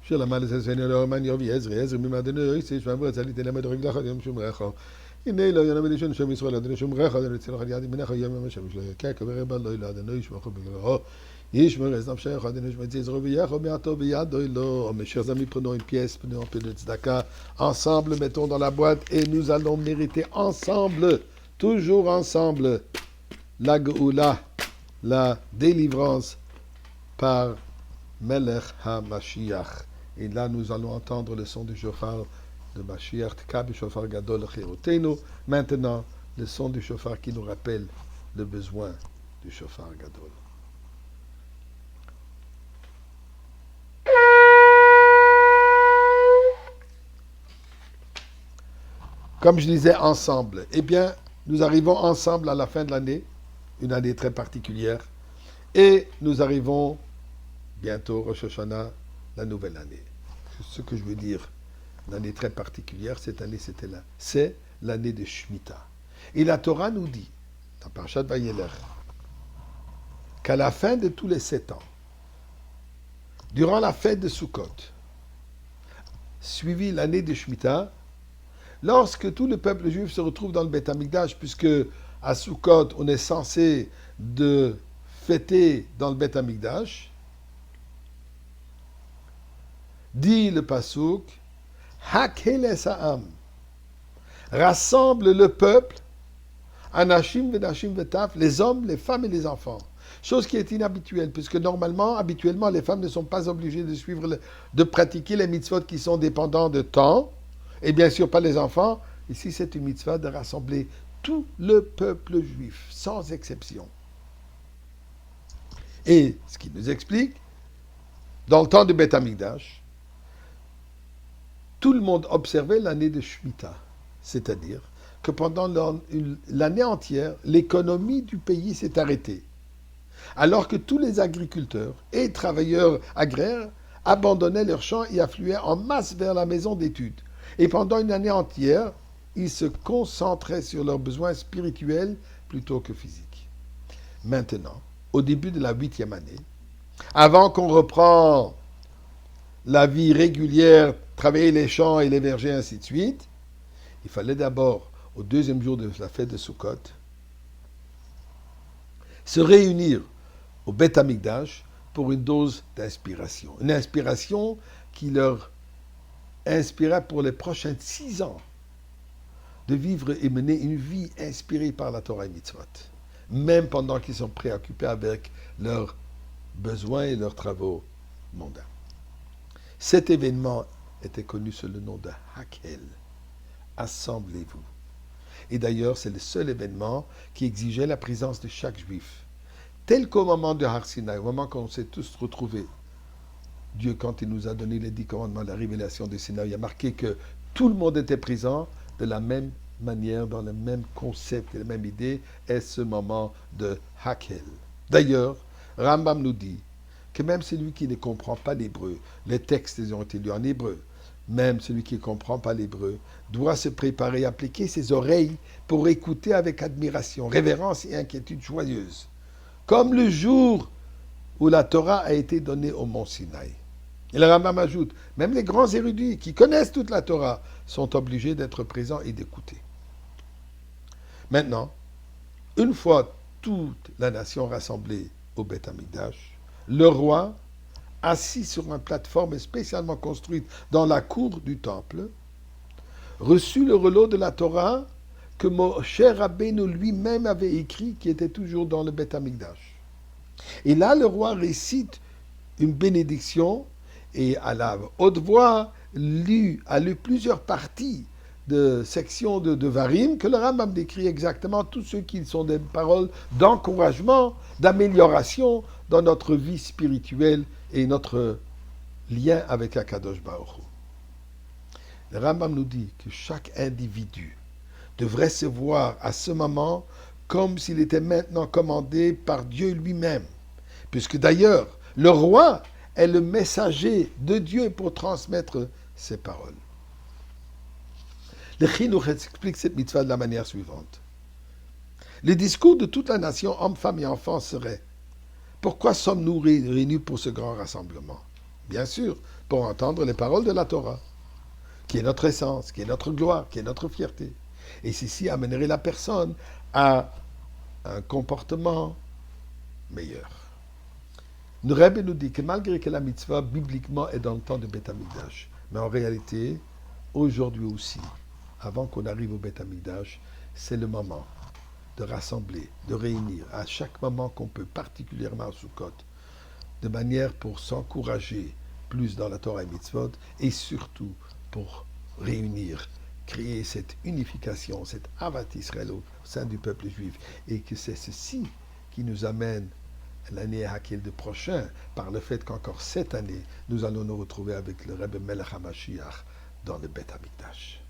Shir la mal Seigneur le man yovi Ezra mimadenu c'est je m'envoie salut la madre la khadim shumrecha. Inne lo yana medishon shem Israël adenu shumrecha adenu tzil khadi yadi menacha yom shem shlo ka ka berba lo ila adenu yishmachu biglo. Yishmer eznam shech adenu shmetzi Ezra v'yacho me'ato v'yado lo. Mes chers amis, prenons une pièce, prenons un peu de tzedaka ensemble, mettons dans la boîte et nous allons mériter ensemble, toujours ensemble, la geoula, la délivrance par Melech HaMashiach. Et là, nous allons entendre le son du shofar de Mashiach, Tkab shofar gadol chirotenu. Maintenant, le son du shofar qui nous rappelle le besoin du shofar gadol. Comme je disais, ensemble. Eh bien, nous arrivons ensemble à la fin de l'année, une année très particulière, et nous arrivons bientôt, Rosh Hashanah, la nouvelle année. Ce que je veux dire, l'année très particulière, cette année, c'est l'année de Shemitah. Et la Torah nous dit, dans Parashat Vayelech, qu'à la fin de tous les 7 ans, durant la fête de Sukkot, suivi l'année de Shemitah, lorsque tout le peuple juif se retrouve dans le Beth Amikdash, puisque à Sukkot, on est censé de fêter dans le Beth Amikdash, dit le Pasuk, Hakel Sa'am, rassemble le peuple, Anashim Vedashim Vetaf, les hommes, les femmes et les enfants. Chose qui est inhabituelle, puisque habituellement, les femmes ne sont pas obligées de suivre, de pratiquer les mitzvot qui sont dépendants de temps, et bien sûr pas les enfants. Ici, c'est une mitzvah de rassembler tout le peuple juif, sans exception. Et ce qui nous explique, dans le temps du Beth Amikdash, tout le monde observait l'année de Shemitah, c'est-à-dire que pendant l'année entière, l'économie du pays s'est arrêtée, alors que tous les agriculteurs et travailleurs agraires abandonnaient leurs champs et affluaient en masse vers la maison d'études. Et pendant une année entière, ils se concentraient sur leurs besoins spirituels plutôt que physiques. Maintenant, au début de la 8e année, avant qu'on reprend la vie régulière, travailler les champs et les vergers, ainsi de suite, il fallait d'abord, au 2e jour de la fête de Sukkot, se réunir au Beth Amikdash pour une dose d'inspiration. Une inspiration qui leur inspira pour les prochains 6 ans de vivre et mener une vie inspirée par la Torah et Mitzvot, même pendant qu'ils sont préoccupés avec leurs besoins et leurs travaux mondains. Cet événement était connu sous le nom de Hakel. Assemblez-vous. Et d'ailleurs, c'est le seul événement qui exigeait la présence de chaque juif. Tel qu'au moment de Har Sinaï, au moment qu'on s'est tous retrouvés, Dieu, quand il nous a donné les 10 commandements, la révélation de Sinaï, il a marqué que tout le monde était présent de la même manière, dans le même concept et la même idée, est ce moment de Hakel. D'ailleurs, Rambam nous dit que même celui qui ne comprend pas l'hébreu, les textes ont été lus en hébreu, même celui qui ne comprend pas l'hébreu, doit se préparer, appliquer ses oreilles pour écouter avec admiration, révérence et inquiétude joyeuse. Comme le jour où la Torah a été donnée au mont Sinaï. Et le Rambam ajoute, même les grands érudits qui connaissent toute la Torah sont obligés d'être présents et d'écouter. Maintenant, une fois toute la nation rassemblée au Beth Amikdash, le roi, assis sur une plateforme spécialement construite dans la cour du temple, reçut le rouleau de la Torah que Moshe Rabbeinu lui-même avait écrit, qui était toujours dans le Beth Amikdash. Et là, le roi récite une bénédiction et à la haute voix a lu plusieurs parties de sections de Devarim que le Rambam décrit exactement, tous ceux qui sont des paroles d'encouragement, d'amélioration dans notre vie spirituelle et notre lien avec Akadosh Baruch Hu. Le Rambam nous dit que chaque individu devrait se voir à ce moment comme s'il était maintenant commandé par Dieu lui-même, puisque d'ailleurs, le roi est le messager de Dieu pour transmettre ses paroles. Le Chinuch explique cette mitzvah de la manière suivante. Le discours de toute la nation, hommes, femmes et enfants, serait: pourquoi sommes-nous réunis pour ce grand rassemblement? bien sûr, pour entendre les paroles de la Torah, qui est notre essence, qui est notre gloire, qui est notre fierté. Et ceci amènerait la personne à un comportement meilleur. Le Rebbe nous dit que malgré que la mitzvah, bibliquement, est dans le temps de Beth Amikdash, mais en réalité, aujourd'hui aussi, avant qu'on arrive au Beth Amikdash, c'est le moment de rassembler, de réunir à chaque moment qu'on peut, particulièrement à Sukkot, de manière pour s'encourager plus dans la Torah et Mitzvot, et surtout pour réunir, créer cette unification, cette Avat Israël au sein du peuple juif, et que c'est ceci qui nous amène l'année Hakel de prochain, par le fait qu'encore cette année, nous allons nous retrouver avec le Rebbe Melech HaMashiach dans le Beth Amikdash.